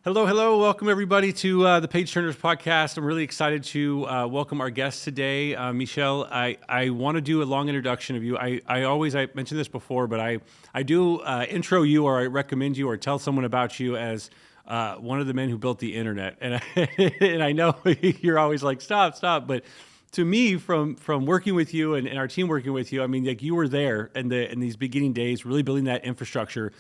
Hello, hello. Welcome, everybody, to the Page Turners podcast. I'm really excited to welcome our guest today, Michel. I want to do a long introduction of you. I mentioned this before, but I do intro you, or I recommend you, or tell someone about you as one of the men who built the internet. And and I know you're always like, stop. But to me, from working with you and our team working with you, I mean, like, you were there in these beginning days, really building that infrastructure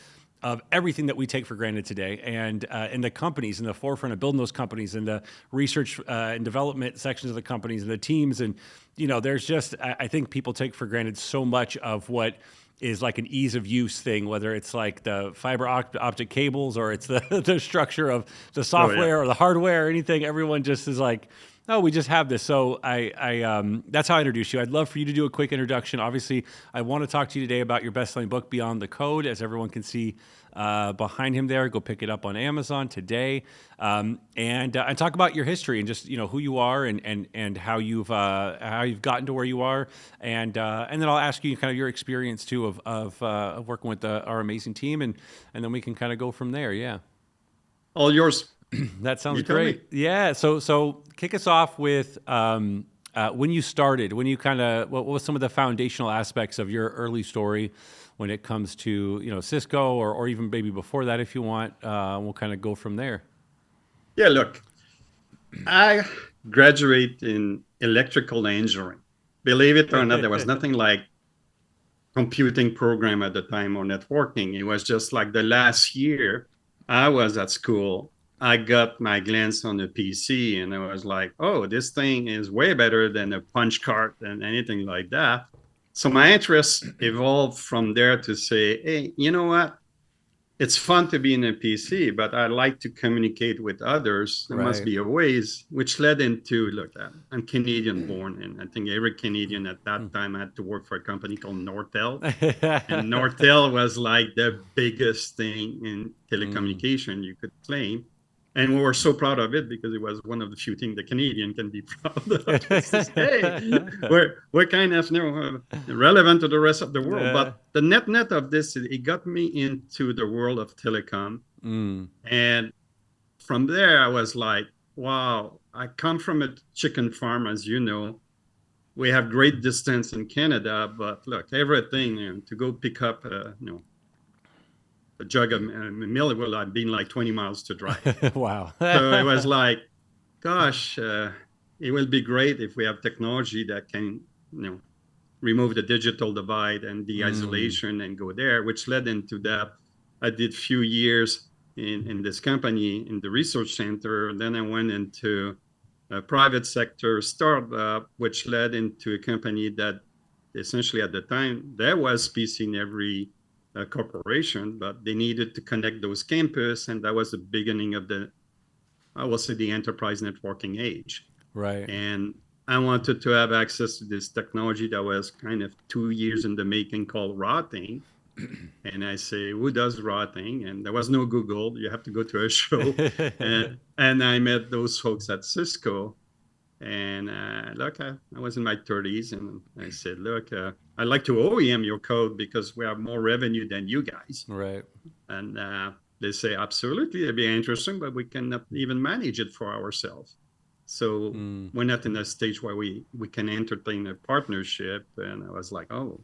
of everything that we take for granted today, and the companies in the forefront of building those companies, and the research and development sections of the companies, and the teams. And there's just, I think people take for granted so much of what is like an ease of use thing, whether it's like the fiber optic cables, or it's the structure of the software or the hardware or anything. Everyone just is like, oh, we just have this. So I that's how I introduce you. I'd love for you to do a quick introduction. Obviously, I want to talk to you today about your best-selling book, Beyond the Code, as everyone can see behind him there. Go pick it up on Amazon today, and talk about your history and just who you are, and how you've gotten to where you are, and then I'll ask you kind of your experience too of working with our amazing team, and then we can kind of go from there. Yeah, all yours. That sounds great. Yeah. So kick us off with when you started, what was some of the foundational aspects of your early story when it comes to, Cisco, or even maybe before that, if you want. We'll kind of go from there. Yeah, look, I graduated in electrical engineering. Believe it or not, there was nothing like computing program at the time or networking. It was just like the last year I was at school, I got my glance on the PC, and I was like, oh, this thing is way better than a punch card and anything like that. So my interest evolved from there to say, hey, you know what? It's fun to be in a PC, but I like to communicate with others. There must be a ways, which led into, look, I'm Canadian born, and I think every Canadian at that time had to work for a company called Nortel. And Nortel was like the biggest thing in telecommunication you could claim. And we were so proud of it because it was one of the few things the Canadian can be proud of. Hey, we're kind of relevant to the rest of the world. But the net of this, it got me into the world of telecom. And from there, I was like, wow, I come from a chicken farm, as you know. We have great distance in Canada, but look, everything to go pick up, a jug of milk will have been like 20 miles to drive. Wow. So it was like, gosh, it will be great if we have technology that can, remove the digital divide and the isolation and go there, which led into that. I did a few years in this company in the research center. Then I went into a private sector startup, which led into a company that essentially at the time, there was PC in every corporation, but they needed to connect those campus, and that was the beginning of the enterprise networking age. Right. And I wanted to have access to this technology that was kind of 2 years in the making, called routing. And I say, who does routing? And there was no Google. You have to go to a show. and I met those folks at Cisco. And look, I was in my 30s, and I said, look, I'd like to OEM your code because we have more revenue than you guys. Right. And they say, absolutely, it'd be interesting, but we cannot even manage it for ourselves. So we're not in a stage where we can entertain a partnership. And I was like, oh,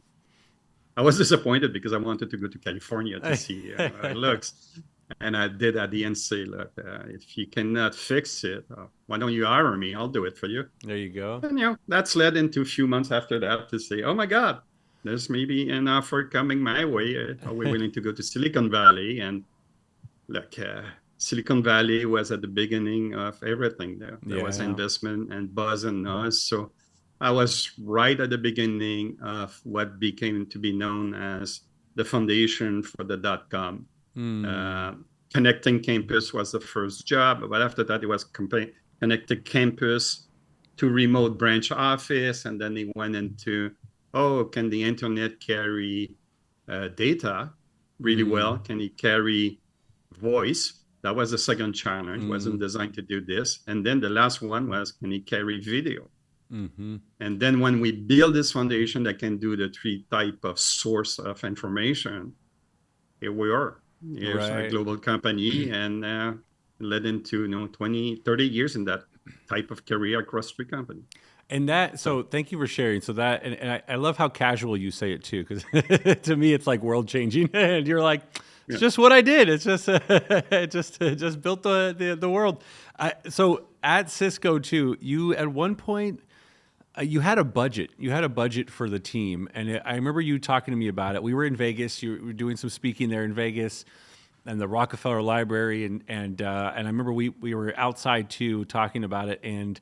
I was disappointed because I wanted to go to California to see how it looks. And I did at the end say, look, if you cannot fix it, why don't you hire me? I'll do it for you. There you go. And, that's led into a few months after that to say, oh, my God, there's maybe an offer coming my way. Are we willing to go to Silicon Valley? And look, Silicon Valley was at the beginning of everything there. There was investment and buzz and noise. So I was right at the beginning of what became to be known as the foundation for the .com. Connecting campus was the first job, but after that it was connected campus to remote branch office, and then it went into, can the internet carry data really well? Can it carry voice? That was the second challenge. It wasn't designed to do this. And then the last one was, can it carry video? And then when we build this foundation that can do the three type of source of information, here we are. Here's a global company, and led into 20, 30 years in that type of career across 3 companies. And that, so thank you for sharing. So that, and I love how casual you say it too, because to me it's like world changing, and you're like, it's just what I did. It's just, it just built the world. So at Cisco too, you at one point you had a budget. You had a budget for the team, and I remember you talking to me about it. We were in Vegas. You were doing some speaking there in Vegas, and the Rockefeller Library, and I remember we were outside too talking about it, and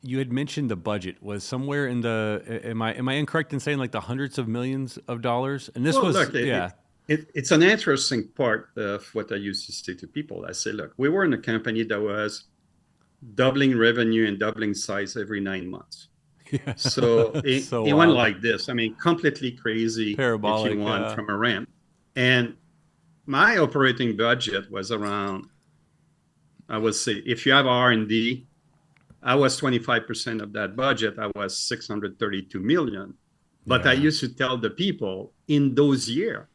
you had mentioned the budget was somewhere in the. Am I incorrect in saying like the hundreds of millions of dollars? And this was look, it's an interesting part of what I used to say to people. I say, look, we were in a company that was doubling revenue and doubling size every 9 months. Yeah. So it went like this. I mean, completely crazy, parabolic, if you want, from a ramp. And my operating budget was around, I would say, if you have R&D, I was 25% of that budget. I was 632 million. But I used to tell the people in those years,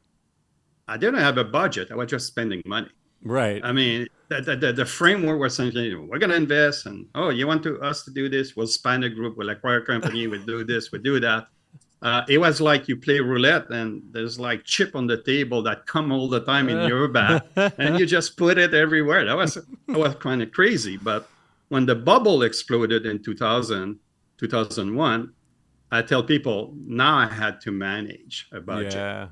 I didn't have a budget. I was just spending money. Right. I mean, the framework was saying, we're going to invest, and you want us to do this? We'll span a group, we'll acquire a company, we'll do this, we'll do that. It was like you play roulette, and there's like chip on the table that come all the time in your bag, and you just put it everywhere. That was kind of crazy. But when the bubble exploded in 2000, 2001, I tell people now I had to manage a budget. Yeah.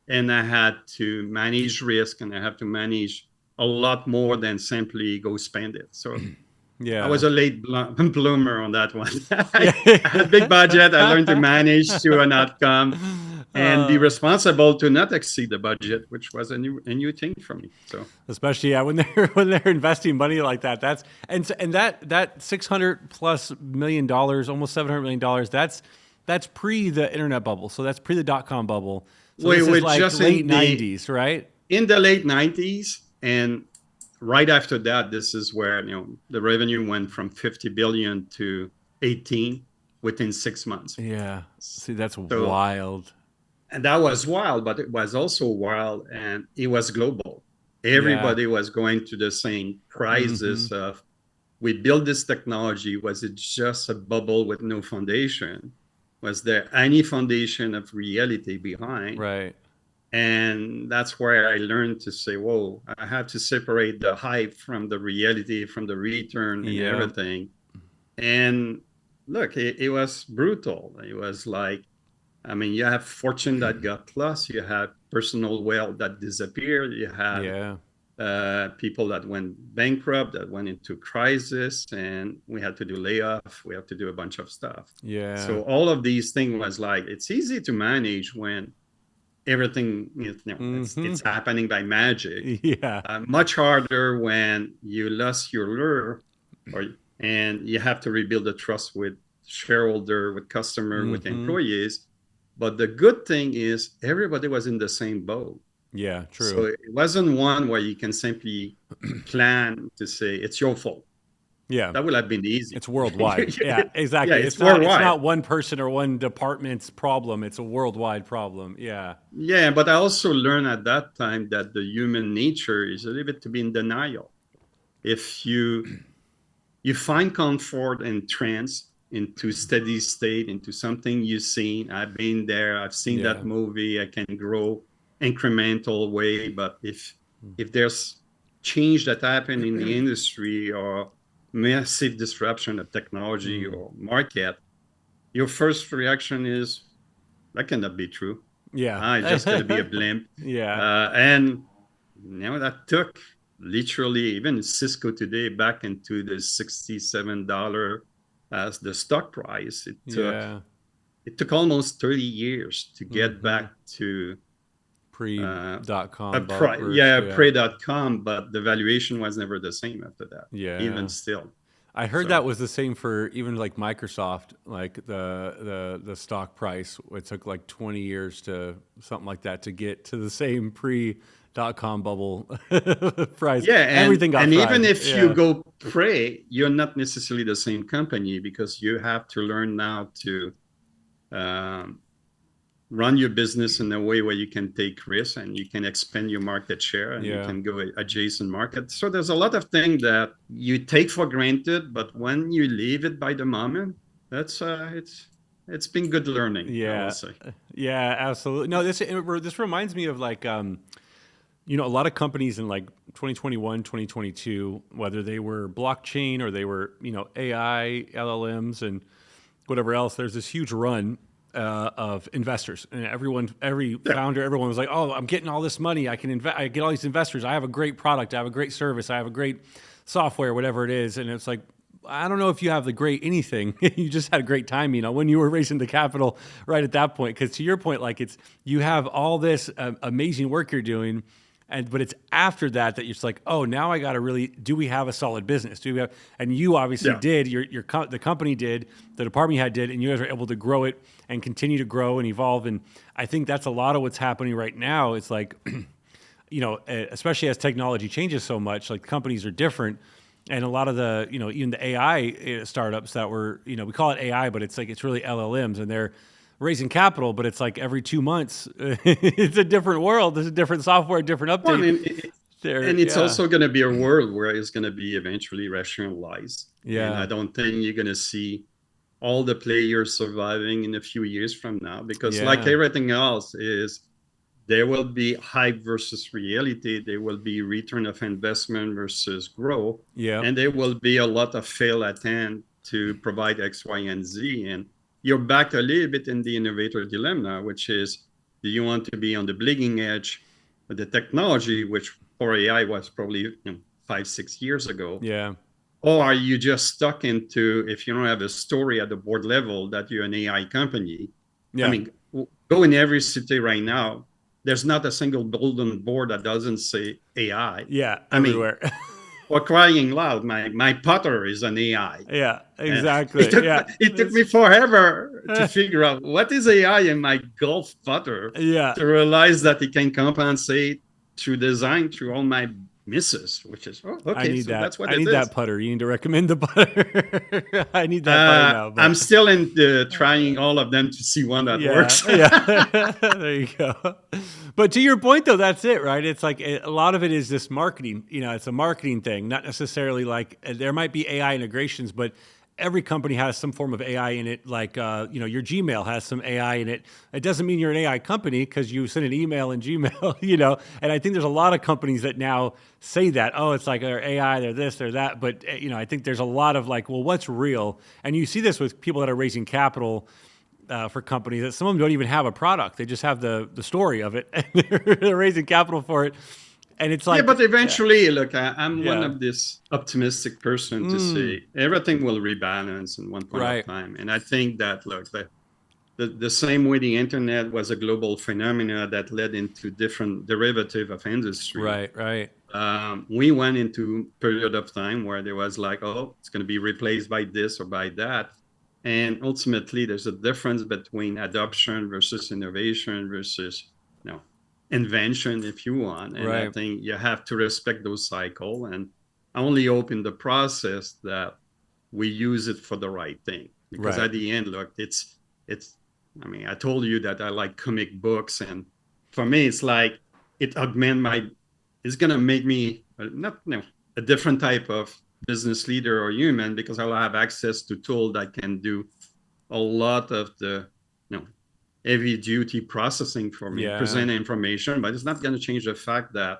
And I had to manage risk, and I have to manage a lot more than simply go spend it. So I was a late bloomer on that one. I had a big budget. I learned to manage to an outcome and be responsible to not exceed the budget, which was a new thing for me. So especially when they're investing money like that, that $600+ million, almost $700 million, that's pre the internet bubble. So that's pre the .com bubble. So this is like just late 90s, right? In the late 90s, and right after that, this is where the revenue went from 50 billion to 18 within 6 months. Yeah, see, that's wild. And that was wild, but it was also wild, and it was global. Everybody was going to the same crisis of, we built this technology. Was it just a bubble with no foundation? Was there any foundation of reality behind? Right. And that's where I learned to say, whoa, I have to separate the hype from the reality, from the return and everything. And look, it was brutal. It was like, I mean, you have fortune that got lost. You had personal wealth that disappeared. You had people that went bankrupt, that went into crisis, and we had to do layoff. We have to do a bunch of stuff. Yeah. So all of these things was like, it's easy to manage when everything it's happening by magic. Yeah. Much harder when you lost your lure, and you have to rebuild the trust with shareholder, with customer, with employees. But the good thing is everybody was in the same boat. Yeah, true. So it wasn't one where you can simply plan to say it's your fault. Yeah, that would have been easy. It's worldwide. Yeah, exactly. Yeah, it's not one person or one department's problem. It's a worldwide problem. Yeah. Yeah, but I also learned at that time that the human nature is a little bit to be in denial. If you find comfort and trance into steady state, into something you've seen, I've been there, I've seen that movie, I can grow incremental way. But if there's change that happened in the industry or massive disruption of technology or market, your first reaction is, that cannot be true. Yeah. It's just going to be a blimp. Yeah. And that took literally even Cisco today back into the $67 as the stock price. It took almost 30 years to get back to pre.com. Pre.com, but the valuation was never the same after that. Yeah. Even still. I heard that was the same for even like Microsoft, like the stock price. It took like 20 years to something like that to get to the same pre.com bubble price. Yeah, everything got fried. Even if you go pre, you're not necessarily the same company, because you have to learn now to run your business in a way where you can take risks and you can expand your market share and you can go adjacent market. So there's a lot of things that you take for granted, but when you leave it by the moment, that's it's been good learning, I will Yeah. say. Yeah, absolutely. No, this reminds me of like you know, a lot of companies in like 2021, 2022, whether they were blockchain or they were, you know, AI, LLMs, and whatever else, there's this huge run of investors, and every Yeah. founder, everyone was like, "Oh, I'm getting all this money. I can invest. I get all these investors. I have a great product. I have a great service. I have a great software, whatever it is." And it's like, I don't know if you have the great anything. You just had great timing, you know, when you were raising the capital right at that point. Because to your point, like you have all this amazing work you're doing, but it's after that that you're just like, oh, now I got to really, do we have a solid business? Do we have? And you obviously did. The company did, the department you had did, and you guys were able to grow it and continue to grow and evolve. And I think that's a lot of what's happening right now. It's like, you know, especially as technology changes so much, like companies are different. And a lot of the, you know, even the AI startups that were, you know, we call it AI, but it's like, it's really LLMs, and they're raising capital, but it's like every 2 months, it's a different world. There's a different software, different update. Well, and it's also going to be a world where it's going to be eventually rationalized. Yeah. And I don't think you're going to see all the players surviving in a few years from now, because like everything else is, there will be hype versus reality. There will be return of investment versus growth. Yeah. And there will be a lot of fail attempt to provide X, Y, and Z. And you're back a little bit in the innovator dilemma, which is, do you want to be on the bleeding edge of the technology, which for AI was probably 5-6 years ago? Yeah. Or are you just stuck into, if you don't have a story at the board level that you're an AI company? Yeah. I mean, go in every city right now, there's not a single golden board that doesn't say AI. Yeah, everywhere. I mean, we're crying loud. My putter is an AI. Yeah, exactly. It took me forever to figure out what is AI in my golf putter. Yeah. To realize that it can compensate through design through all my misses, which is okay. I need that. That's what I need that putter. You need to recommend the putter. I need that putter now. But I'm still in trying all of them to see one that works. Yeah. There you go. But to your point, though, that's it, right? It's like a lot of it is this marketing. You know, it's a marketing thing, not necessarily like there might be AI integrations, but every company has some form of AI in it. Like, you know, your Gmail has some AI in it. It doesn't mean you're an AI company because you send an email in Gmail, you know. And I think there's a lot of companies that now say that, oh, it's like they're AI, they're this, they're that. But, you know, I think there's a lot of like, well, what's real? And you see this with people that are raising capital for companies that some of them don't even have a product. They just have the story of it. And they're raising capital for it. And it's like, but eventually, look, I'm one of this optimistic person to say everything will rebalance in one point of time. And I think that, look, the same way the internet was a global phenomena that led into different derivative of industry. Right. We went into a period of time where there was like, oh, it's going to be replaced by this or by that. And ultimately, there's a difference between adoption versus innovation versus, invention, if you want. And I think you have to respect those cycles. And I only hope in the process that we use it for the right thing. Because at the end, look, it's. I mean, I told you that I like comic books, and for me, it's like it it's gonna make me a different type of business leader or human, because I'll have access to tools that can do a lot of the heavy duty processing for me, present information, but it's not going to change the fact that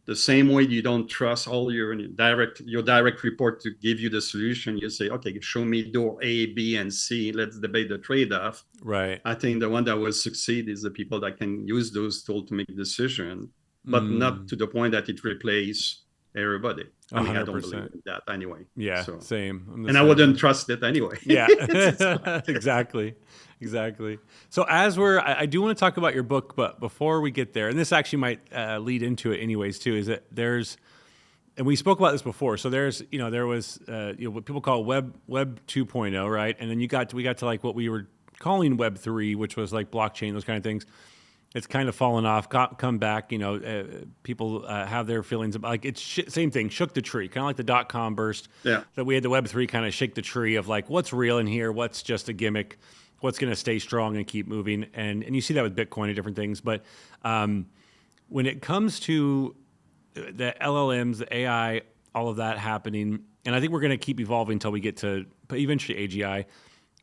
the same way you don't trust all your direct report to give you the solution, you say, okay, show me door A, B, and C, let's debate the trade-off. Right. I think the one that will succeed is the people that can use those tools to make decisions, but not to the point that it replaces everybody. I mean, 100%. I don't believe in that anyway. Yeah, same. And I wouldn't trust it anyway. Yeah, exactly. So I do want to talk about your book, but before we get there, and this actually might lead into it anyways too, is that and we spoke about this before. So there was what people call Web 2.0, right? And then we got to like what we were calling Web 3, which was like blockchain, those kind of things. It's kind of fallen off, come back. People have their feelings about, like, it's same thing, shook the tree, kind of like the .com burst. Yeah. That we had the Web3 kind of shake the tree of like what's real in here, what's just a gimmick. what's going to stay strong and keep moving. And you see that with Bitcoin and different things. But when it comes to the LLMs, the AI, all of that happening, and I think we're going to keep evolving until we get to eventually AGI.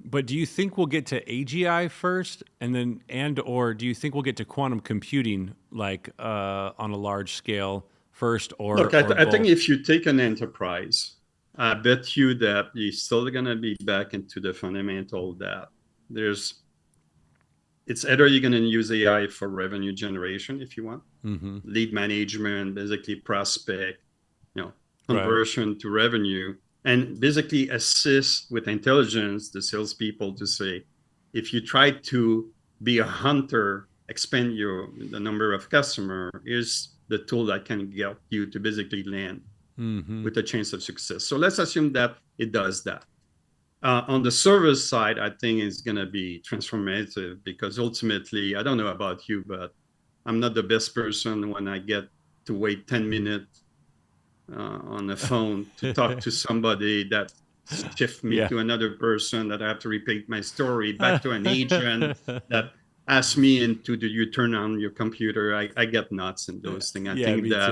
But do you think we'll get to AGI first, or do you think we'll get to quantum computing like on a large scale first, or Look, or I think both? if you take an enterprise, I bet you that you're still going to be back into the fundamental that it's either you're going to use AI for revenue generation if you want, lead management, basically prospect, Right. conversion to revenue, and basically assist with intelligence the salespeople to say, if you try to be a hunter, expand the number of customer, here's the tool that can get you to basically land with a chance of success. So let's assume that it does that. On the service side, I think it's going to be transformative because ultimately, I don't know about you, but I'm not the best person when I get to wait 10 minutes on the phone to talk to somebody that shift me Yeah. to another person, that I have to repeat my story back to an agent that asks me into do you turn on your computer. I get nuts in those things. I Yeah, think me that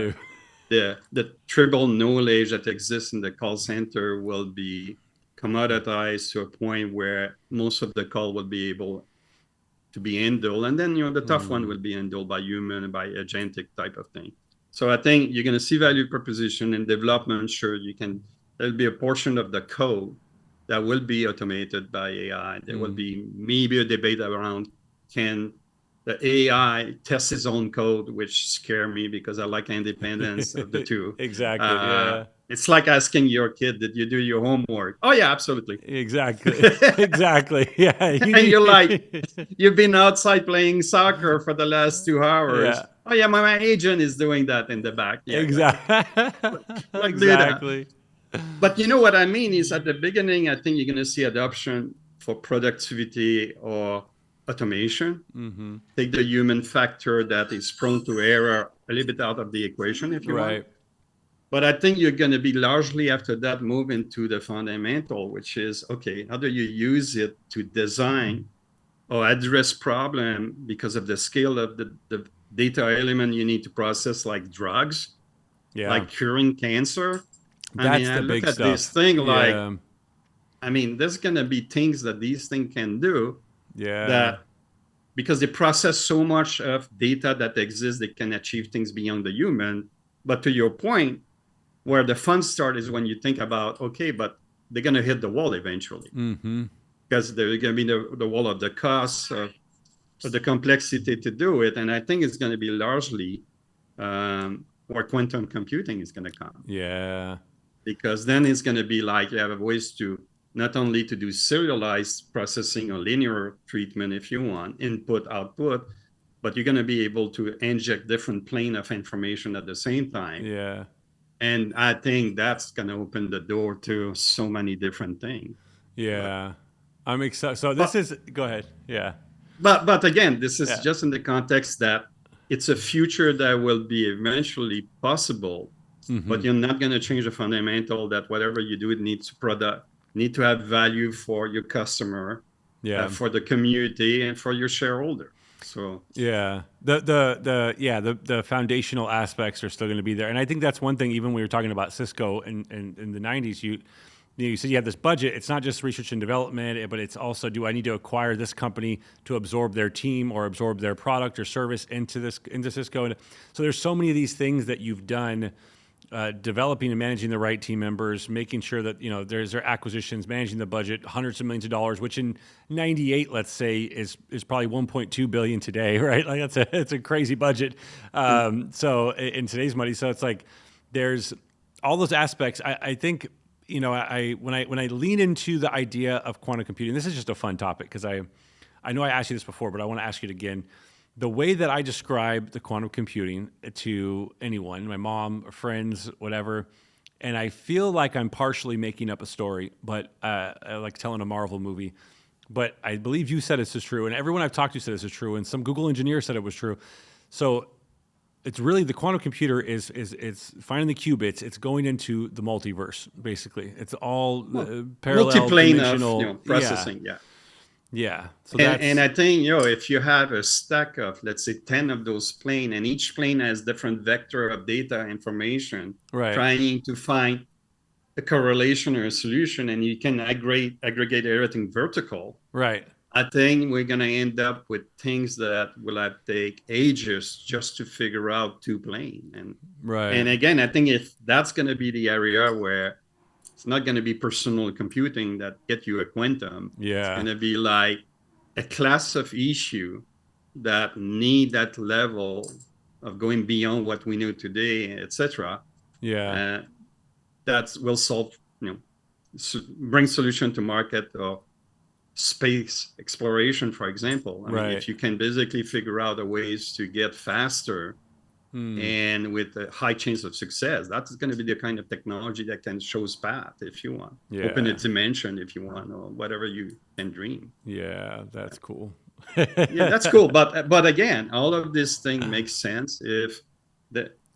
too. the tribal knowledge that exists in the call center will be commoditized to a point where most of the call will be able to be handled, and then the tough one will be handled by human and by agentic type of thing. So I think you're going to see value proposition in development. Sure, there'll be a portion of the code that will be automated by AI. There will be maybe a debate around can the AI test its own code, which scare me because I like independence of the two. Exactly. Yeah. It's like asking your kid, did you do your homework? Oh yeah, absolutely. Exactly. Exactly. Yeah. You And you're like, need. you've been outside playing soccer for the last 2 hours. Yeah. Oh yeah, my agent is doing that in the back. Yeah, Exactly. like do that. Exactly. But you know what I mean is at the beginning, I think you're going to see adoption for productivity or automation. Take the human factor that is prone to error a little bit out of the equation, if you want. Right. But I think you're going to be largely after that move into the fundamental, which is, okay, how do you use it to design or address problem because of the scale of the data element you need to process, like drugs, Yeah. like curing cancer. That's I the look big at stuff. this thing like, Yeah. there's going to be things that these things can do Yeah. that because they process so much of data that exists, they can achieve things beyond the human. But to your point, where the fun start is when you think about, okay, but they're going to hit the wall eventually. Because there's going to be the wall of the cost, of the complexity to do it. And I think it's going to be largely where quantum computing is going to come. Yeah. Because then it's going to be like you have ways to not only to do serialized processing or linear treatment, if you want, input, output, but you're going to be able to inject different plane of information at the same time. Yeah. And I think that's going to open the door to so many different things. Yeah. I'm excited. So go ahead. Yeah. But again, this is Yeah. just in the context that it's a future that will be eventually possible, but you're not going to change the fundamental that whatever you do, it needs to have value for your customer, for the community, and for your shareholder. So yeah, the foundational aspects are still going to be there, and I think that's one thing. Even when we were talking about Cisco in the '90s, you said you have this budget. It's not just research and development, but it's also, do I need to acquire this company to absorb their team or absorb their product or service into Cisco? And so there's so many of these things that you've done, developing and managing the right team members, making sure that there's their acquisitions, managing the budget, hundreds of millions of dollars, which in '98, let's say, is probably 1.2 billion today, right? Like it's a crazy budget. So in today's money, so it's like there's all those aspects. I think. When I lean into the idea of quantum computing, this is just a fun topic because I know I asked you this before, but I want to ask you it again. The way that I describe the quantum computing to anyone, my mom, friends, whatever, and I feel like I'm partially making up a story, but like telling a Marvel movie. But I believe you said this is true, and everyone I've talked to said this is true, and some Google engineer said it was true. So it's really the quantum computer is finding the qubits. It's going into the multiverse, basically. It's all parallel multi-plane dimensional of processing. Yeah. Yeah. So And I think, if you have a stack of, let's say, 10 of those plane, and each plane has different vector of data information, right. trying to find a correlation or a solution, and you can aggregate everything vertical, Right. I think we're going to end up with things that will have take ages just to figure out two plane. Right. And again, I think if that's going to be the area where it's not going to be personal computing that get you a quantum, it's Yeah. going to be like a class of issue that need that level of going beyond what we know today, etc. Yeah. That will solve, bring solution to market or space exploration, for example. I mean, Right. if you can basically figure out a ways to get faster and with a high chance of success, that's going to be the kind of technology that can show us path if you want, Yeah. open a dimension if you want, or whatever you can dream. Yeah. That's cool. Yeah, that's cool. But again, all of this thing makes sense if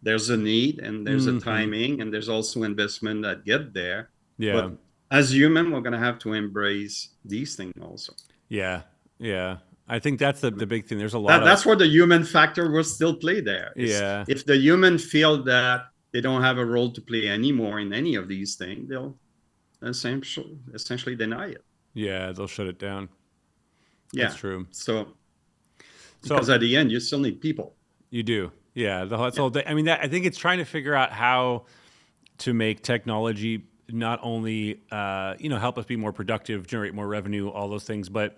there's a need and there's a timing and there's also investment that get there. Yeah. But as human, we're going to have to embrace these things also. Yeah. Yeah. I think that's the big thing. There's a lot That's where the human factor will still play there. Yeah. If the human feel that they don't have a role to play anymore in any of these things, they'll essentially deny it. Yeah. They'll shut it down. Yeah. That's true. So because at the end, you still need people. You do. Yeah. That's whole thing. I mean, I think it's trying to figure out how to make technology not only, help us be more productive, generate more revenue, all those things, but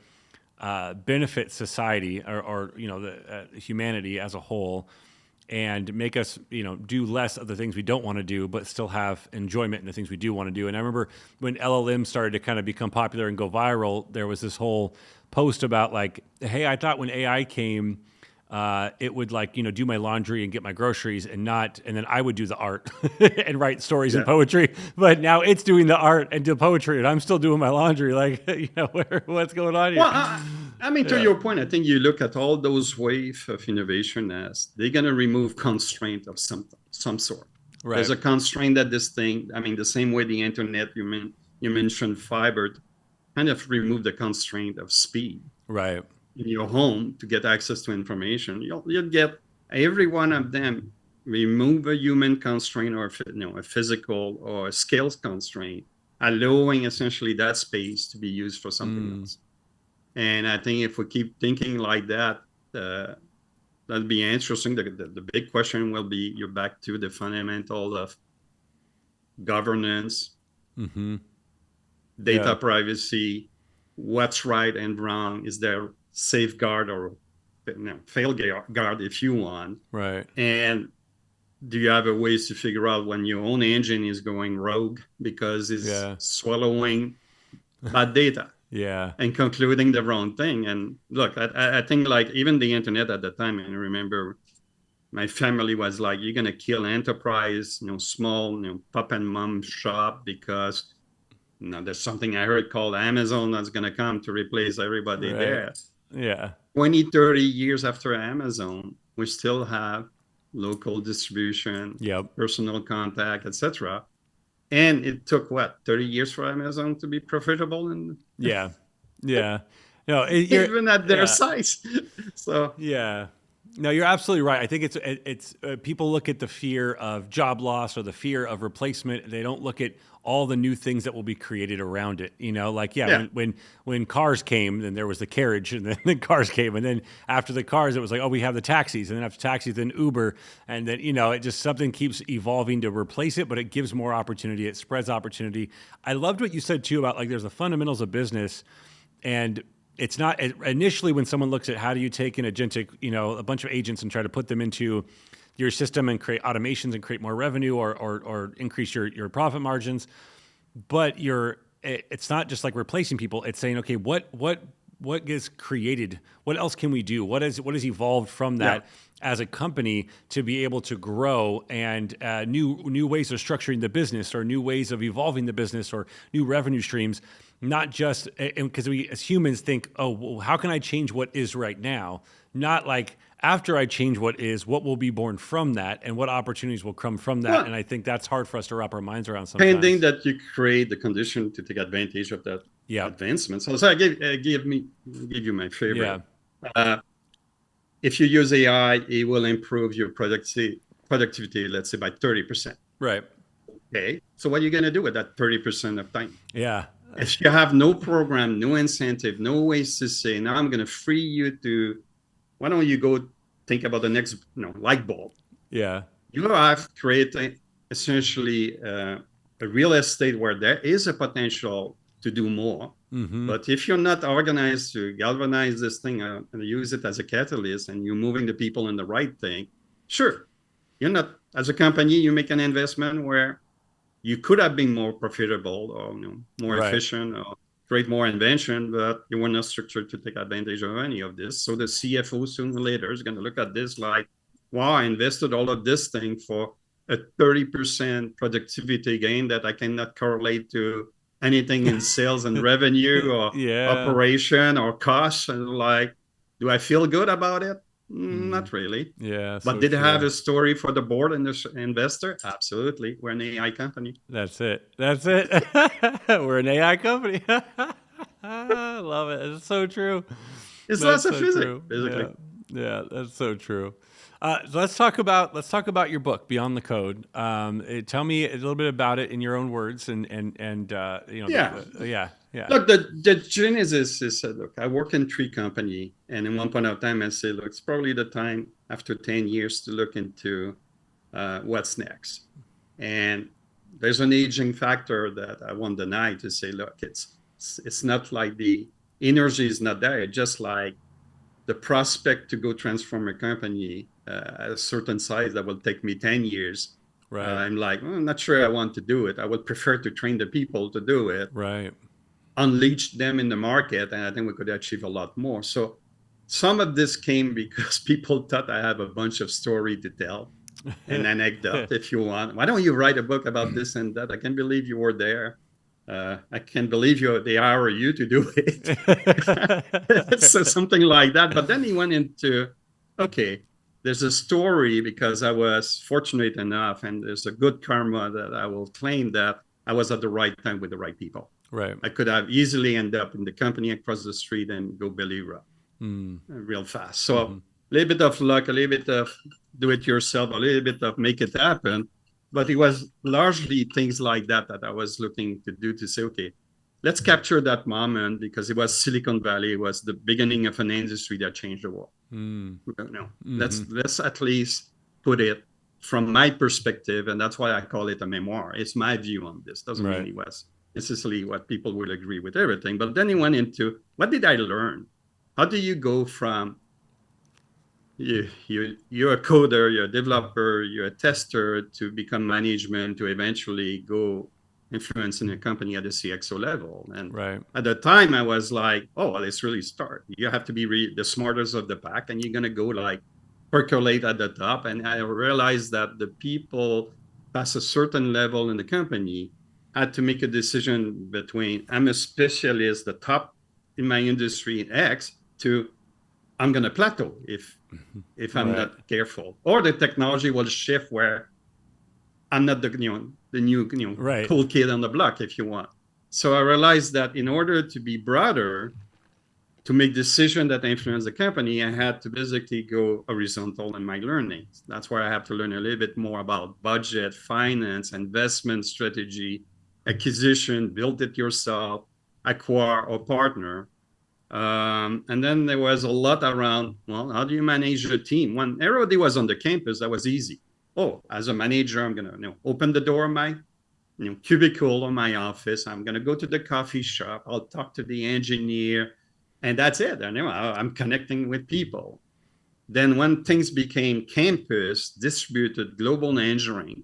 benefit society or the humanity as a whole, and make us do less of the things we don't want to do, but still have enjoyment in the things we do want to do. And I remember when LLMs started to kind of become popular and go viral, there was this whole post about like, hey, I thought when AI came, it would do my laundry and get my groceries and then I would do the art and write stories and poetry. But now it's doing the art and the poetry and I'm still doing my laundry. Like, what's going on here? Well, I mean, to your point, I think you look at all those waves of innovation as they're going to remove constraint of some sort. Right. There's a constraint that this thing, I mean, the same way the internet, you mentioned fiber, kind of remove the constraint of speed. Right. In your home to get access to information, you'll get every one of them remove a human constraint or a physical or a scale constraint, allowing essentially that space to be used for something else. And I think if we keep thinking like that, that'd be interesting. The big question will be, you're back to the fundamental of governance, data privacy, what's right and wrong. Is there safeguard or fail guard if you want, right? And do you have a ways to figure out when your own engine is going rogue because it's swallowing bad data and concluding the wrong thing? And look, I think like even the internet at the time, and I remember my family was like, you're gonna kill enterprise, small, pop and mom shop because there's something I heard called Amazon that's gonna come to replace everybody there. Yeah. 20, 30 years after Amazon, we still have local distribution, personal contact, etc. And it took 30 years for Amazon to be profitable? And No, even at their size. So no, you're absolutely right. I think it's people look at the fear of job loss or the fear of replacement. They don't look at all the new things that will be created around it. When cars came, then there was the carriage, and then the cars came, and then after the cars, it was like, oh, we have the taxis, and then after taxis, then Uber, and then it just something keeps evolving to replace it, but it gives more opportunity. It spreads opportunity. I loved what you said too about like there's the fundamentals of business, and it's not initially when someone looks at how do you take an agentic, a bunch of agents and try to put them into your system and create automations and create more revenue or increase your profit margins. But it's not just like replacing people. It's saying, okay, what gets created? What else can we do? What has evolved from that as a company to be able to grow and new ways of structuring the business or new ways of evolving the business or new revenue streams? Not just because we as humans think, oh, well, how can I change what is right now? Not like after I change what is, what will be born from that, and what opportunities will come from that. Well, And I think that's hard for us to wrap our minds around pending sometimes. that you create the condition to take advantage of that Yeah. advancement. So I give you my Yeah. favorite. Uh, if you use AI, it will improve your productivity, let's say by 30%. Right. Okay. So what are you going to do with that 30% of time? Yeah. If you have no program, no incentive, no ways to say, now I'm going to free you to, why don't you go think about the next light bulb? Yeah. You have created essentially a real estate where there is a potential to do more. Mm-hmm. But if you're not organized to galvanize this thing and use it as a catalyst, and you're moving the people in the right thing, sure, you're not, as a company, you make an investment where you could have been more profitable or more Right. efficient or create more invention, but you were not structured to take advantage of any of this. So the CFO sooner or later is going to look at this like, wow, I invested all of this thing for a 30% productivity gain that I cannot correlate to anything in sales and revenue or operation or costs. And like, do I feel good about it? Not really. Yeah. But So did it true. have a story for the board and the investor? Absolutely. We're an AI company. That's it. That's it. We're an AI company. I love it. It's so true. It's That's lots of so physics, true. basically. Yeah, that's so true. So let's talk about your book, Beyond the Code. Tell me a little bit about it in your own words, and Yeah. yeah. Look, the genesis is, look, I work in 3 companies, and in one point of time, I say, look, it's probably the time after 10 years to look into what's next. And there's an aging factor that I won't deny to say, look, it's not like the energy is not there. It's just like the prospect to go transform a company at a certain size that will take me 10 years. Right. I'm like, I'm not sure I want to do it. I would prefer to train the people to do it. Right. Unleash them in the market, and I think we could achieve a lot more. So some of this came because people thought I have a bunch of story to tell, an anecdote, if you want. Why don't you write a book about this and that? I can't believe you were there. I can't believe they hire you to do it. So something like that. But then he went into, okay, there's a story because I was fortunate enough, and there's a good karma that I will claim that I was at the right time with the right people. Right. I could have easily end up in the company across the street and go belly rub real fast. So a little bit of luck, a little bit of do it yourself, a little bit of make it happen. But it was largely things like that I was looking to do, to say, okay, let's capture that moment, because it was Silicon Valley. It was the beginning of an industry that changed the world. Let's at least put it from my perspective, and that's why I call it a memoir. It's my view on this. Doesn't mean it was necessarily what people will agree with everything. But then he went into, what did I learn? How do you go from you're a coder, you're a developer, you're a tester, to become management, to eventually go influencing a company at the CXO level? And at the time I was like, oh, well, let's really start. You have to be the smartest of the pack, and you're going to go like percolate at the top. And I realized that the people past a certain level in the company had to make a decision between, I'm a specialist, the top in my industry in X, to I'm going to plateau if I'm not careful, or the technology will shift where I'm not the new cool kid on the block, if you want. So I realized that in order to be broader, to make decisions that influence the company, I had to basically go horizontal in my learning. That's where I have to learn a little bit more about budget, finance, investment strategy, acquisition, build it yourself, acquire or partner. And then there was a lot around, well, how do you manage a team? When everybody was on the campus, that was easy. Oh, as a manager, I'm going to open the door of my cubicle or my office. I'm going to go to the coffee shop. I'll talk to the engineer, and that's it. And I'm connecting with people. Then when things became campus, distributed, global engineering,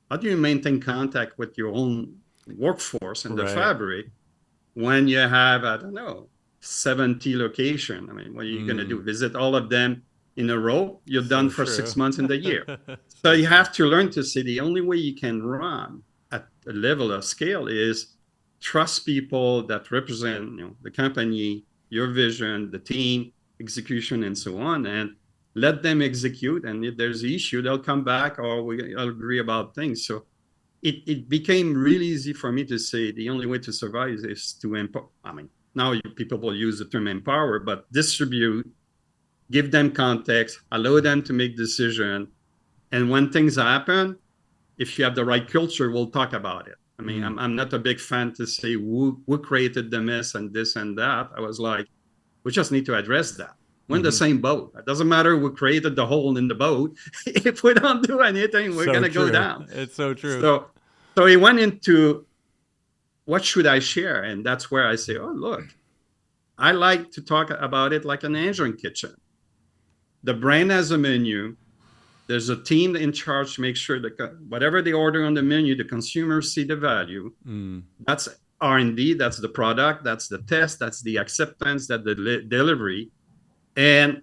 how do you maintain contact with your own workforce in the fabric when you have, I don't know, 70 locations? I mean, what are you going to do? Visit all of them in a row? You're done for 6 months in the year. So you have to learn to say the only way you can run at a level of scale is trust people that represent the company, your vision, the team, execution, and so on. And let them execute, and if there's an issue, they'll come back, or we'll agree about things. So it became really easy for me to say the only way to survive is to empower. I mean, now people will use the term empower, but distribute, give them context, allow them to make decisions. And when things happen, if you have the right culture, we'll talk about it. I mean, I'm not a big fan to say who created the mess and this and that. I was like, we just need to address that. We're in the same boat. It doesn't matter who created the hole in the boat. If we don't do anything, we're going to go down. It's so true. So he went into what should I share? And that's where I say, oh, look, I like to talk about it like an engineering kitchen. The brand has a menu. There's a team in charge to make sure that whatever they order on the menu, the consumers see the value. That's R&D, that's the product, that's the test, that's the acceptance, that's the delivery. And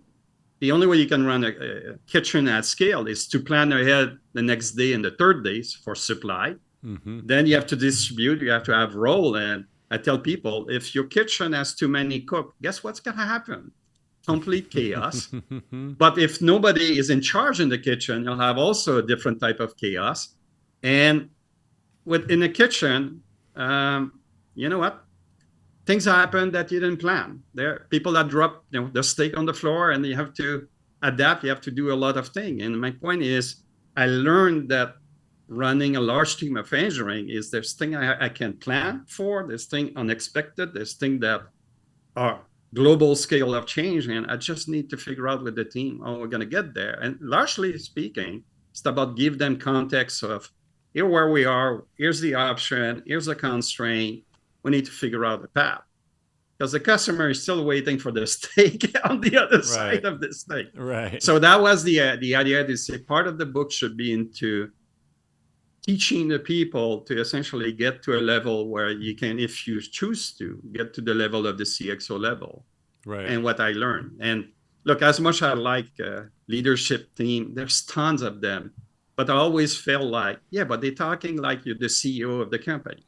the only way you can run a kitchen at scale is to plan ahead the next day and the third days for supply. Then you have to distribute, you have to have role. And I tell people, if your kitchen has too many cooks, guess what's going to happen? Complete chaos. But if nobody is in charge in the kitchen, you'll have also a different type of chaos. And within the kitchen, you know what? Things happen that you didn't plan. There are people that drop, the steak on the floor, and you have to adapt. You have to do a lot of things. And my point is, I learned that running a large team of engineering is there's things I can plan for, there's things unexpected, there's things that are global scale of change, and I just need to figure out with the team how we're going to get there. And largely speaking, it's about give them context of here where we are, here's the option, here's the constraint. We need to figure out the path, because the customer is still waiting for the steak on the other side of the steak. Right. So that was the idea to say part of the book should be into teaching the people to essentially get to a level where you can, if you choose to, get to the level of the CXO level. Right. And what I learned. And look, as much as I like leadership team, there's tons of them. But I always felt like, yeah, but they're talking like you're the CEO of the company.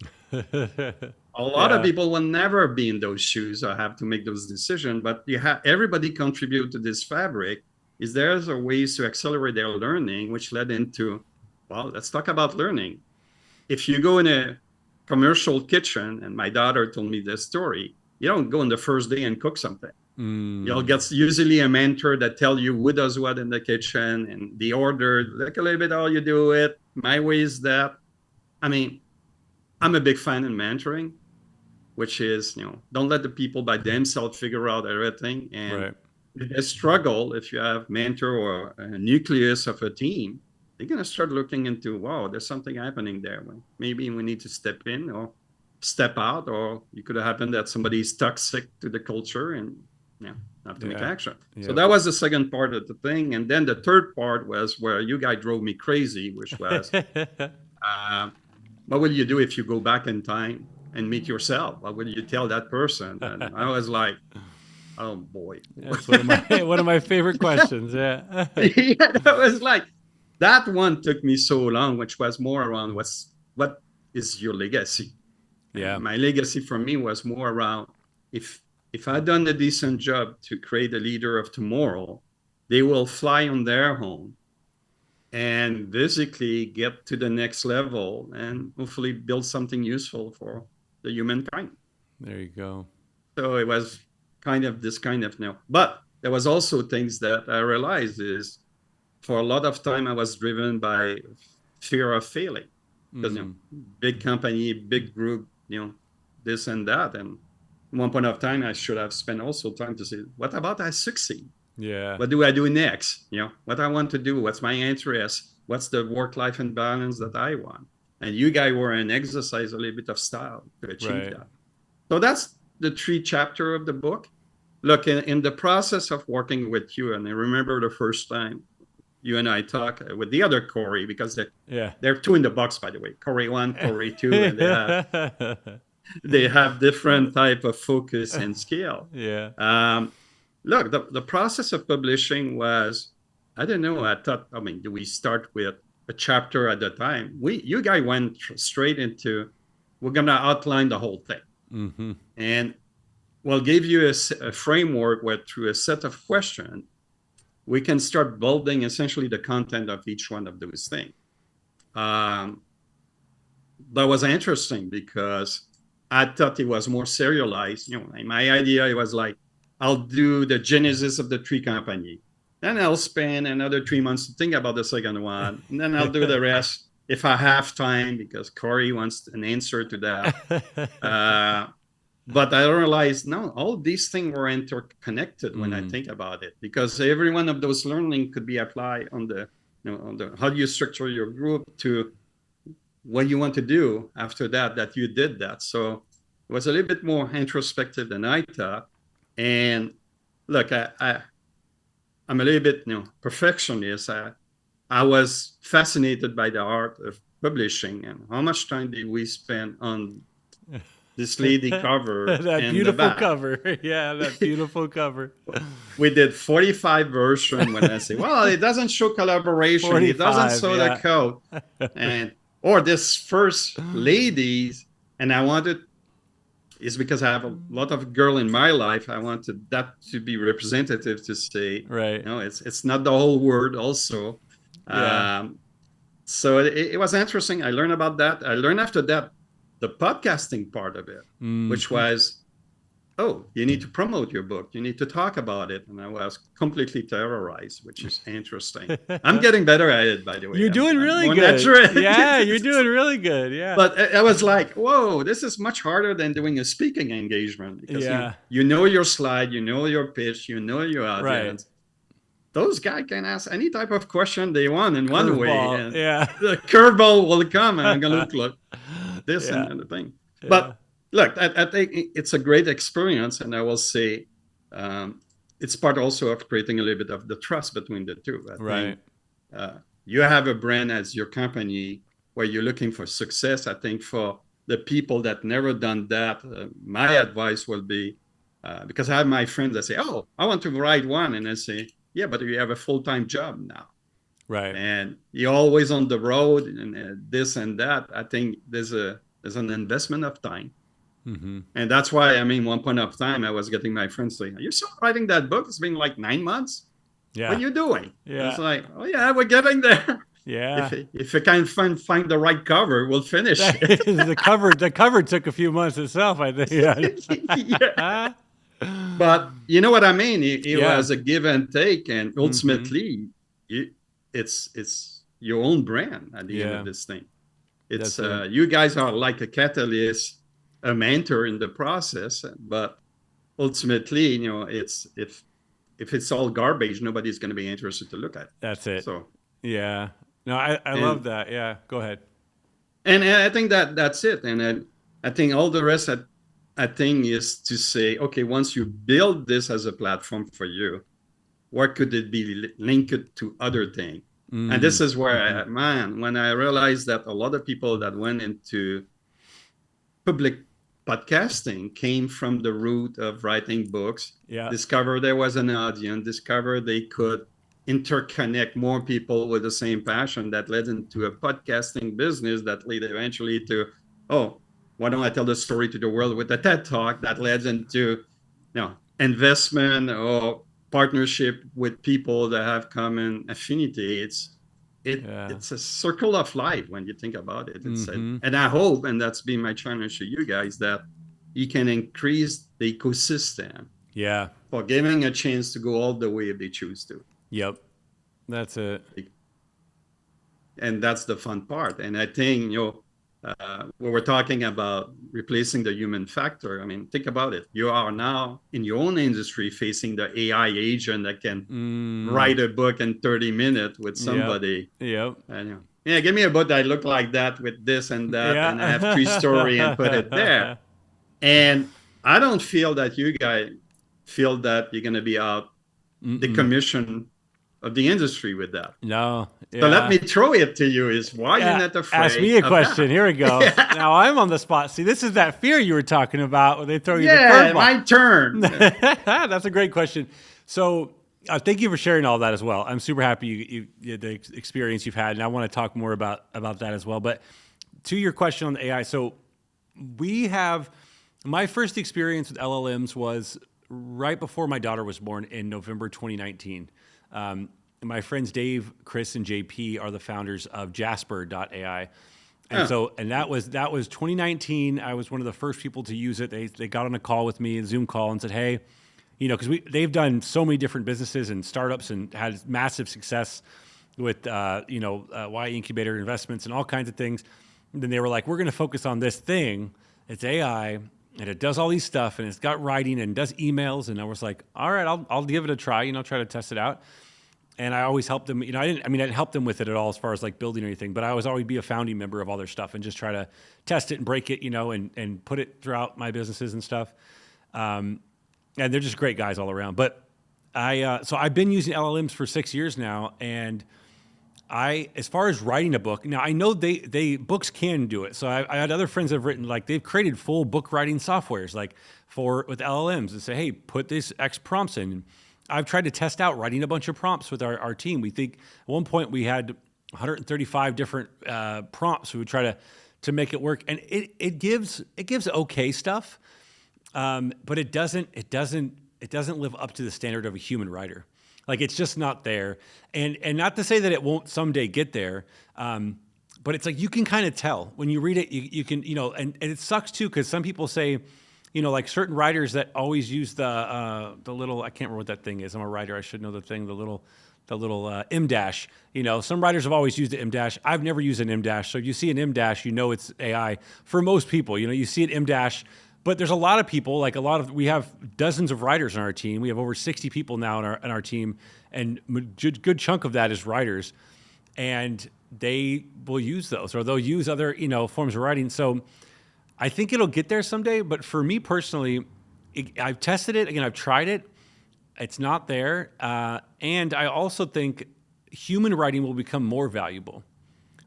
A lot of people will never be in those shoes or have to make those decisions. But you have everybody contribute to this fabric. Is there's a ways to accelerate their learning, which led into, well, let's talk about learning. If you go in a commercial kitchen, and my daughter told me this story, you don't go in the first day and cook something. You'll get usually a mentor that tell you who does what in the kitchen and the order, like a little bit how you do it. My way is that. I mean, I'm a big fan in mentoring, which is, don't let the people by themselves figure out everything. And if they struggle, if you have mentor or a nucleus of a team, they're going to start looking into, wow, there's something happening there. Maybe we need to step in or step out, or it could have happened that somebody's toxic to the culture and have to make action. So that was the second part of the thing. And then the third part was where you guys drove me crazy, which was, what will you do if you go back in time and meet yourself? What will you tell that person? And I was like, oh boy. That's one of my favorite questions. Yeah. That was like, that one took me so long, which was more around what is your legacy? Yeah. And my legacy for me was more around if I'd done a decent job to create a leader of tomorrow, they will fly on their own and basically get to the next level and hopefully build something useful for the humankind. There you go. So it was kind of this kind of but there was also things that I realized is for a lot of time I was driven by fear of failing because big company, big group, this and that. And at one point of time, I should have spent also time to say, what about I succeed? Yeah. What do I do next? What I want to do, what's my interest, what's the work-life balance that I want? And you guys were an exercise, a little bit of style to achieve that. So that's the 3 chapter of the book. Look, in the process of working with you, and I remember the first time you and I talk with the other Corey, because they're 2 in the box, by the way, Corey 1, Corey 2, and they have different type of focus and scale. Look, the process of publishing was, I don't know, do we start with a chapter at a time? You guys went straight into, we're going to outline the whole thing. And we'll give you a framework where through a set of questions, we can start building essentially the content of each one of those things. That was interesting because I thought it was more serialized. My idea, it was like, I'll do the genesis of the tree company. Then I'll spend another 3 months to think about the second one. And then I'll do the rest if I have time, because Corey wants an answer to that. But I realized, no, all these things were interconnected when I think about it, because every one of those learning could be applied on the how do you structure your group to what you want to do after that you did that. So it was a little bit more introspective than I thought. And look, I'm a little bit perfectionist. I was fascinated by the art of publishing, and how much time did we spend on this lady cover that beautiful cover. Yeah, that beautiful cover. We did 45 versions. When I say, well, it doesn't show collaboration, it doesn't show the code, or this first ladies, and I wanted, is because I have a lot of girl in my life, I wanted that to be representative, to say, right, it's not the whole word also. So it was interesting. I learned about that. I learned after that the podcasting part of it, which was, you need to promote your book, you need to talk about it. And I was completely terrorized, which is interesting. I'm getting better at it, by the way. You're doing really good. Yeah, you're doing really good. Yeah. But I was like, whoa, this is much harder than doing a speaking engagement, because you know your slide, you know your pitch, you know your audience. Right. Those guys can ask any type of question they want in one way. And the curveball will come, and I'm going to look this and the thing. But look, I think it's a great experience, and I will say it's part also of creating a little bit of the trust between the two. I think, you have a brand as your company where you're looking for success. I think for the people that never done that, my advice will be, because I have my friends that say, I want to write one, and I say, yeah, but you have a full-time job now. Right. And you're always on the road, and this and that. I think there's an investment of time. Mm-hmm. And that's why, one point of time, I was getting my friends saying, are you still writing that book? It's been like 9 months. Yeah. What are you doing? Yeah. It's like, we're getting there. Yeah. If you can find the right cover, we'll finish it. The cover took a few months itself, I think. Yeah. But you know what I mean? It was a give and take, and ultimately, it's your own brand at the end of this thing. It's you guys are like a catalyst, a mentor in the process, but ultimately, it's if it's all garbage, nobody's going to be interested to look at it. That's it. So no, I love that. Yeah, go ahead. And I think that's it. And I think all the rest I think is to say, okay, once you build this as a platform for you, what could it be linked to other things? And this is where, when I realized that a lot of people that went into public podcasting came from the root of writing books, discovered there was an audience, discovered they could interconnect more people with the same passion, that led into a podcasting business that led eventually to, why don't I tell the story to the world with a TED Talk, that leads into investment or partnership with people that have common affinity. It's a circle of life when you think about it. And I hope, and that's been my challenge to you guys, that you can increase the ecosystem for giving a chance to go all the way if they choose to. Yep, that's it. And that's the fun part. And I think, when we're talking about replacing the human factor, think about it. You are now in your own industry facing the AI agent that can write a book in 30 minutes with somebody. Yep. And, give me a book that look like that with this and that, and I have 3 stories and put it there. And I don't feel that you guys feel that you're going to be out the commission of the industry with that. No. Yeah. So let me throw it to you, is why you're not afraid. Ask me a question. That. Here we go. Now I'm on the spot. See, this is that fear you were talking about when they throw you the curveball. My turn. That's a great question. So thank you for sharing all that as well. I'm super happy you the experience you've had, and I want to talk more about that as well. But to your question on the AI, so my first experience with LLMs was right before my daughter was born in November 2019. My friends Dave, Chris, and JP are the founders of Jasper.ai. And that was 2019. I was one of the first people to use it. They got on a call with me, a Zoom call, and said, hey, because they've done so many different businesses and startups and had massive success with Y Incubator investments and all kinds of things. And then they were like, we're going to focus on this thing. It's AI, and it does all these stuff, and it's got writing and does emails. And I was like, all right, I'll give it a try. Try to test it out. And I always helped them. I didn't help them with it at all as far as like building or anything, but I was always be a founding member of all their stuff and just try to test it and break it, and put it throughout my businesses and stuff. And they're just great guys all around. But so I've been using LLMs for 6 years now, and as far as writing a book, now I know books can do it. So I had other friends that have written, like they've created full book writing softwares, like with LLMs, and say, hey, put this X prompts in. I've tried to test out writing a bunch of prompts with our team. We think at one point we had 135 different prompts. We would try to make it work, and it gives okay stuff, but it doesn't live up to the standard of a human writer. Like it's just not there, and not to say that it won't someday get there, but it's like you can kind of tell when you read it. You can and it sucks too because some people say. Like certain writers that always use the little, I can't remember what that thing is. I'm a writer. I should know the thing, the little M dash. Some writers have always used the M dash. I've never used an M dash. So if you see an M dash, it's AI. For most people, you see an M dash, but there's a lot of people, we have dozens of writers on our team. We have over 60 people now on our team, and a good chunk of that is writers, and they will use those, or they'll use other, forms of writing. So I think it'll get there someday, but for me personally, I've tested it. Again, I've tried it. It's not there. And I also think human writing will become more valuable,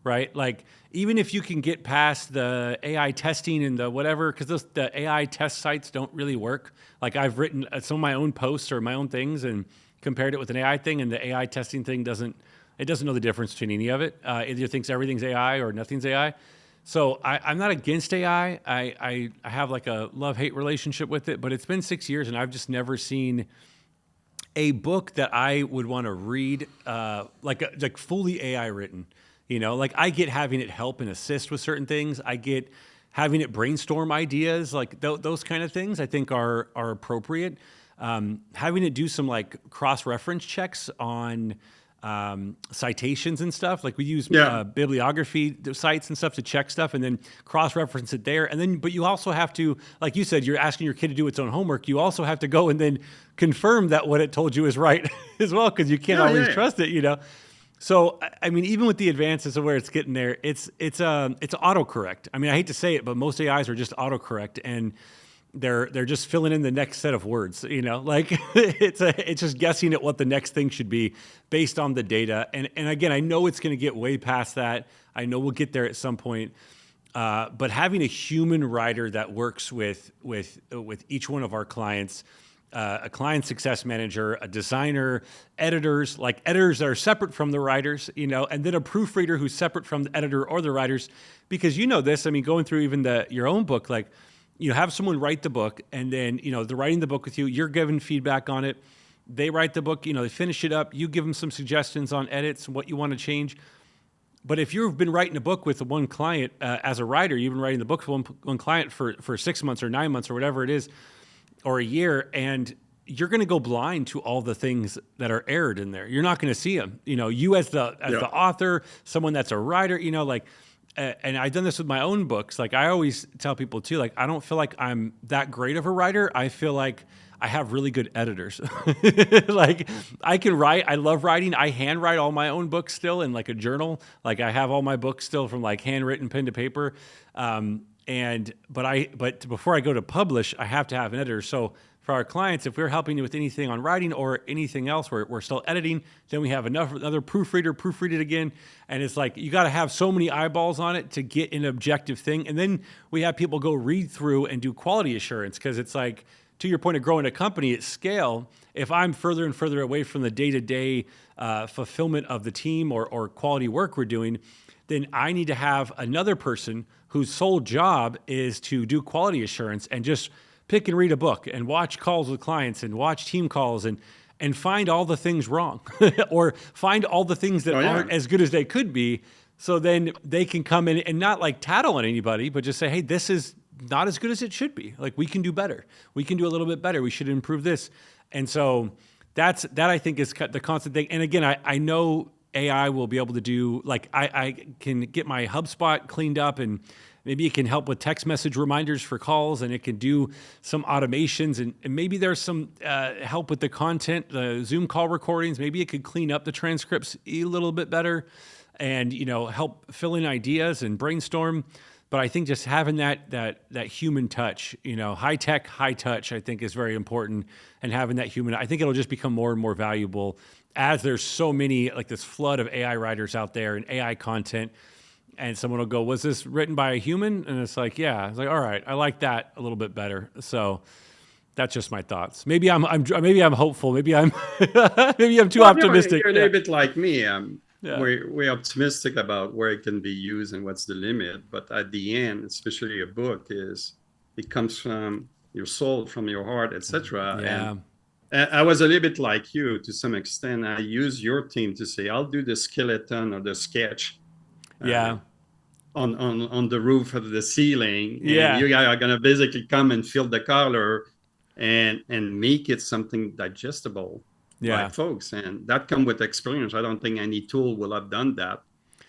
right? Like, even if you can get past the AI testing and the whatever, because the AI test sites don't really work. Like, I've written some of my own posts or my own things and compared it with an AI thing, and the AI testing thing doesn't know the difference between any of it. It either thinks everything's AI or nothing's AI. So I'm not against AI. I have like a love-hate relationship with it, but it's been 6 years and I've just never seen a book that I would want to read like fully AI written. Like I get having it help and assist with certain things. I get having it brainstorm ideas, like those kind of things I think are appropriate. Having it do some like cross-reference checks on citations and stuff, like we use bibliography sites and stuff to check stuff and then cross-reference it there. And then, but you also have to, like you said, you're asking your kid to do its own homework. You also have to go and then confirm that what it told you is right as well, because you can't always trust it, So, I mean, even with the advances of where it's getting there, it's autocorrect. I mean, I hate to say it, but most AIs are just autocorrect, and they're just filling in the next set of words, like it's just guessing at what the next thing should be based on the data. And again, I know it's going to get way past that. I know we'll get there at some point. But having a human writer that works with each one of our clients, a client success manager, a designer, editors that are separate from the writers, and then a proofreader who's separate from the editor or the writers, because this, I mean, going through even your own book, like, have someone write the book, and then, they're writing the book with you. You're giving feedback on it. They write the book, they finish it up. You give them some suggestions on edits and what you want to change. But if you've been writing a book with one client as a writer, you've been writing the book for one client for 6 months or 9 months or whatever it is, or a year, and you're going to go blind to all the things that are errored in there. You're not going to see them. You as the author, someone that's a writer, and I've done this with my own books. Like I always tell people too, like I don't feel like I'm that great of a writer. I feel like I have really good editors. Like I can write. I love writing. I handwrite all my own books still in like a journal. Like I have all my books still from like handwritten pen to paper. But before I go to publish, I have to have an editor. So for our clients, if we're helping you with anything on writing or anything else, we're still editing, then we have another proofreader proofread it again. And it's like, you got to have so many eyeballs on it to get an objective thing. And then we have people go read through and do quality assurance, because it's like, to your point of growing a company at scale, if I'm further and further away from the day-to-day fulfillment of the team or quality work we're doing, then I need to have another person whose sole job is to do quality assurance and just pick and read a book and watch calls with clients and watch team calls. And and find all the things wrong or find all the things that aren't as good as they could be. So then they can come in and not like tattle on anybody, but just say, hey, this is not as good as it should be. Like, we can do better. We can do a little bit better. We should improve this. And so that I think is the constant thing. And again, I know AI will be able to do, like, I can get my HubSpot cleaned up, and maybe it can help with text message reminders for calls, and it can do some automations, and maybe there's some help with the content, the Zoom call recordings. Maybe it could clean up the transcripts a little bit better and, help fill in ideas and brainstorm. But I think just having that human touch, high tech, high touch, I think is very important. And having that human, I think it'll just become more and more valuable as there's so many, like this flood of AI writers out there and AI content. And someone will go, was this written by a human? And it's like, yeah. It's like, all right, I like that a little bit better. So that's just my thoughts. Maybe I'm hopeful. Maybe I'm too optimistic. You're a little bit like me. We're optimistic about where it can be used and what's the limit. But at the end, especially a book, it comes from your soul, from your heart, etc. Yeah. And I was a little bit like you to some extent. I use your team to say, I'll do the skeleton or the sketch. On the roof of the ceiling. And you guys are going to basically come and fill the color and make it something digestible. By folks, and that comes with experience. I don't think any tool will have done that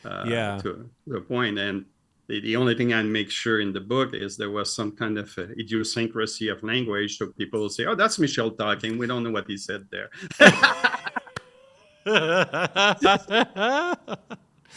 to a point. And the only thing I make sure in the book is there was some kind of idiosyncrasy of language, so people will say, oh, that's Michel talking, we don't know what he said there.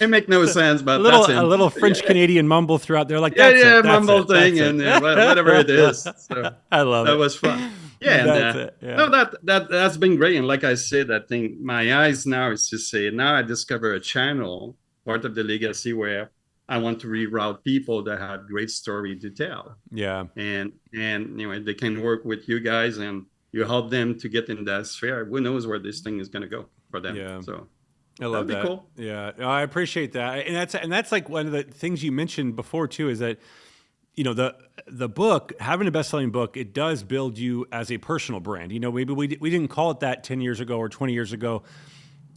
It make no sense, but a little French Canadian mumble throughout there, like that's mumble thing, and whatever it is. So I love that was fun. No, that's been great. And like I said, I think my eyes now is to say, now I discover a channel, part of the legacy, where I want to reroute people that have great story to tell. Yeah. And they can work with you guys and you help them to get in that sphere. Who knows where this thing is going to go for them. Yeah. So I love that. Cool. Yeah. No, I appreciate that. And that's like one of the things you mentioned before too, is that, the book, having a best-selling book, it does build you as a personal brand. Maybe we didn't call it that 10 years ago or 20 years ago,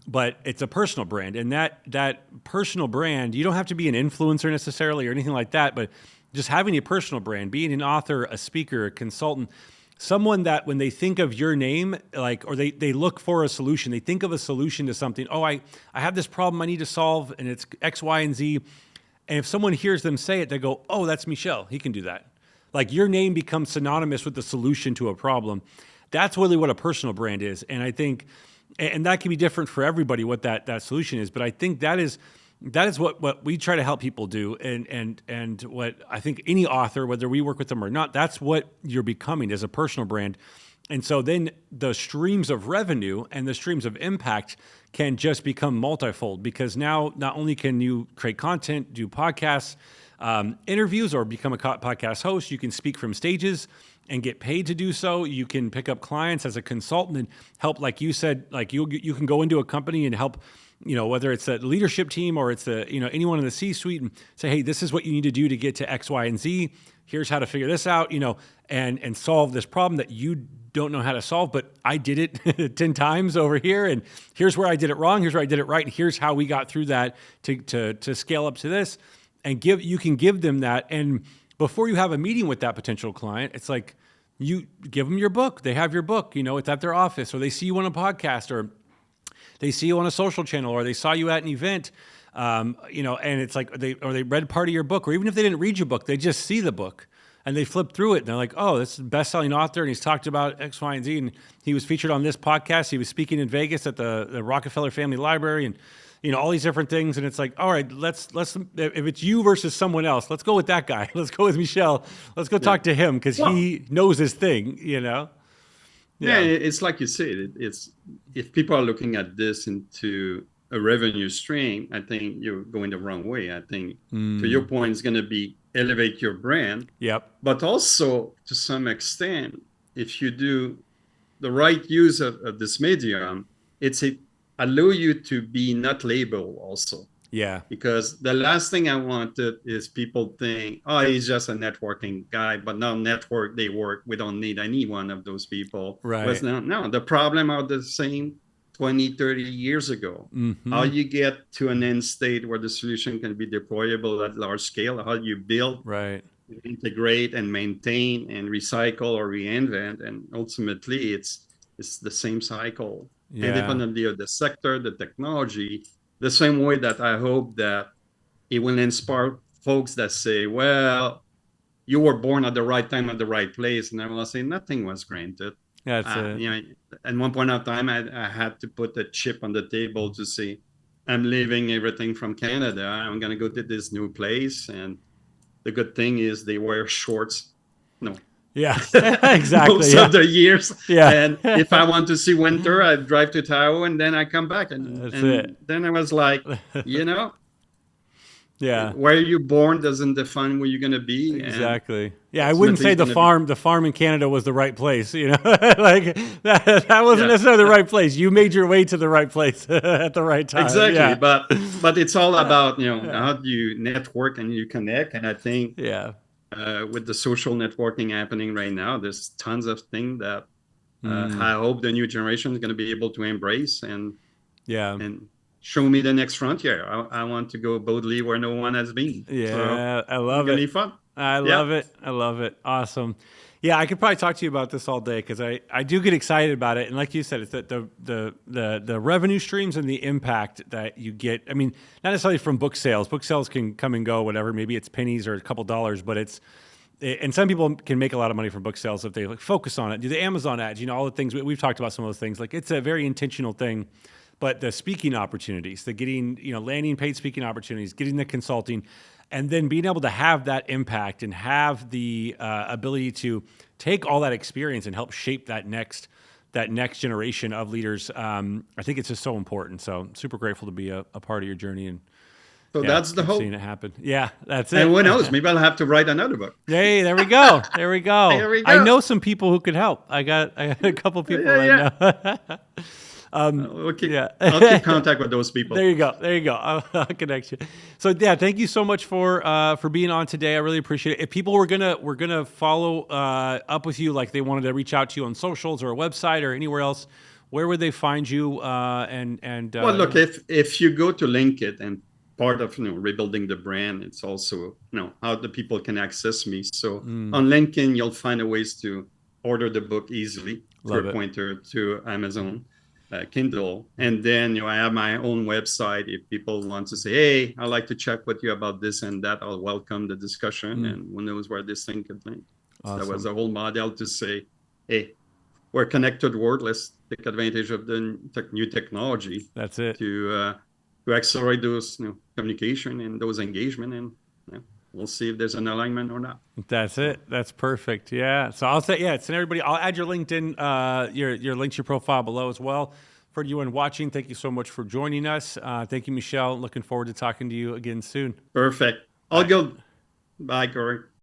but it's a personal brand. And that personal brand, you don't have to be an influencer necessarily or anything like that, but just having a personal brand, being an author, a speaker, a consultant, someone that when they think of your name, or they look for a solution, they think of a solution to something. Oh, I have this problem I need to solve, and it's X, Y, and Z. And if someone hears them say it, they go, oh, that's Michel. He can do that. Like, your name becomes synonymous with the solution to a problem. That's really what a personal brand is. And I think, and that can be different for everybody, what that solution is. But I think that is what we try to help people do. And what I think any author, whether we work with them or not, that's what you're becoming as a personal brand. And so then the streams of revenue and the streams of impact can just become multifold, because now not only can you create content, do podcasts, interviews, or become a podcast host, you can speak from stages and get paid to do so. You can pick up clients as a consultant and help, like you said, like you can go into a company and help, whether it's a leadership team or it's anyone in the C-suite, and say, hey, this is what you need to do to get to X, Y, and Z. Here's how to figure this out, and solve this problem that you don't know how to solve, but I did it 10 times over here, and here's where I did it wrong, here's where I did it right, and here's how we got through that to scale up to this. And you can give them that. And before you have a meeting with that potential client, it's like, you give them your book. They have your book, it's at their office, or they see you on a podcast, or they see you on a social channel, or they saw you at an event, and it's like, they read part of your book, or even if they didn't read your book, they just see the book and they flip through it and they're like, oh, this is a best-selling author, and he's talked about X, Y, and Z, and he was featured on this podcast. He was speaking in Vegas at the Rockefeller Family Library, and all these different things. And it's like, all right, let's if it's you versus someone else, let's go with that guy. Let's go with Michel. Let's go talk to him, because he knows his thing. Yeah, it's like you said. It's if people are looking at this into a revenue stream, I think you're going the wrong way. I think to your point, it's going to be elevate your brand. Yep. But also, to some extent, if you do the right use of this medium, allow you to be not labeled also. Yeah. Because the last thing I wanted is people think, oh, he's just a networking guy, but now network, they work. We don't need any one of those people. Was Right. no, the problem are the same 20, 30 years ago. How Mm-hmm. you get to an end state where the solution can be deployable at large scale, how you build, Right. integrate and maintain and recycle or reinvent. And ultimately it's the same cycle, Yeah. independently of the sector, the technology, the same way that I hope that it will inspire folks that say, well, you were born at the right time at the right place. And I will say nothing was granted. That's it. You know, at one point of time, I had to put a chip on the table to say, I'm leaving everything from Canada. I'm going to go to this new place. And the good thing is they wear shorts, no, Yeah. Exactly. most Yeah. of the years. Yeah. And if I want to see winter, I drive to Tahoe and then I come back. That's And it. then I was like, you know, Yeah. where you're born doesn't define where you're going to be. And Exactly. Yeah, I wouldn't ultimately, say it's going to be, the farm in Canada was the right place, you know. Like that wasn't yeah, necessarily the right place. You made your way to the right place at the right time. exactly. Yeah. But it's all about, Yeah. how do you network and you connect. And I think Yeah. with the social networking happening right now, there's tons of things that Mm, I hope the new generation is going to be able to embrace yeah. and show me the next frontier. I want to go boldly where no one has been. So Yeah, I it's love gonna it. be fun. I Yeah. love it. I love it. Awesome. Yeah, I could probably talk to you about this all day because I do get excited about it. And like you said, it's that the revenue streams and the impact that you get. I mean, not necessarily from book sales. Book sales can come and go, whatever. Maybe it's pennies or a couple dollars, but and some people can make a lot of money from book sales if they like focus on it. Do the Amazon ads, all the things we've talked about, some of those things. Like it's a very intentional thing. But the speaking opportunities, the getting, landing paid speaking opportunities, getting the consulting, and then being able to have that impact and have the ability to take all that experience and help shape that next generation of leaders. I think it's just so important. So I'm super grateful to be a part of your journey and So yeah, that's the keep seeing hope. it happen. Yeah, that's And it. who knows? Maybe I'll have to write another book. Hey, there we go. There we go. Here we I go. know some people who could help. I got a couple people Yeah, I yeah. know. Okay. Yeah. I'll keep contact with those people. There you go. There you go. I'll connect you. So yeah, thank you so much for being on today. I really appreciate it. If people were gonna follow up with you, like they wanted to reach out to you on socials or a website or anywhere else, where would they find you? Well, look, Yeah. if you go to link it and part of rebuilding the brand, it's also how the people can access me. So Mm, on LinkedIn, you'll find a ways to order the book easily love through a it. pointer to Amazon Kindle, and then I have my own website. If people want to say, "Hey, I'd like to check with you about this and that," I'll welcome the discussion, Mm, and who knows where this thing could lead. So that was awesome. a whole model to say, "Hey, we're connected world. Let's take advantage of the new technology That's it. to accelerate those communication and those engagement, and we'll see if there's an alignment or not." That's So it. That's perfect. Yeah. So I'll say, yeah, send everybody. I'll add your LinkedIn, your links, your profile below as well. For you and watching, thank you so much for joining us. Thank you, Michelle. Looking forward to talking to you again soon. perfect. All Bye. good. Bye, Corey.